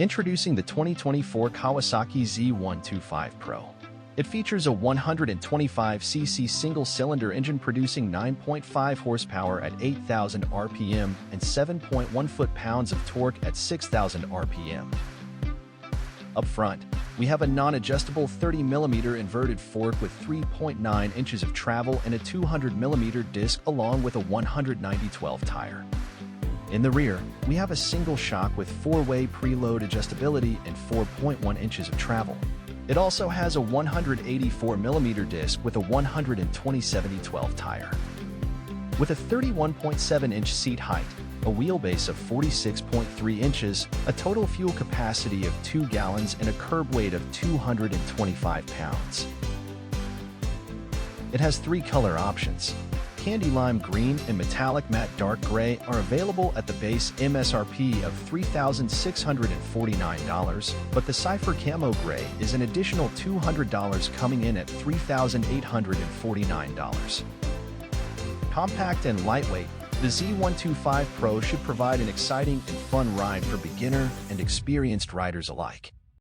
Introducing the 2024 Kawasaki Z125 Pro. It features a 125cc single-cylinder engine producing 9.5 horsepower at 8,000 RPM and 7.1 foot-pounds of torque at 6,000 RPM. Up front, we have a non-adjustable 30mm inverted fork with 3.9 inches of travel and a 200mm disc along with a 190/12 tire. In the rear, we have a single shock with 4-way preload adjustability and 4.1 inches of travel. It also has a 184mm disc with a 120/70/12 tire. With a 31.7-inch seat height, a wheelbase of 46.3 inches, a total fuel capacity of 2 gallons, and a curb weight of 225 pounds. It has 3 color options. Candy lime green and metallic matte dark gray are available at the base MSRP of $3,649, but the Cypher Camo Gray is an additional $200 coming in at $3,849. Compact and lightweight, the Z125 Pro should provide an exciting and fun ride for beginner and experienced riders alike.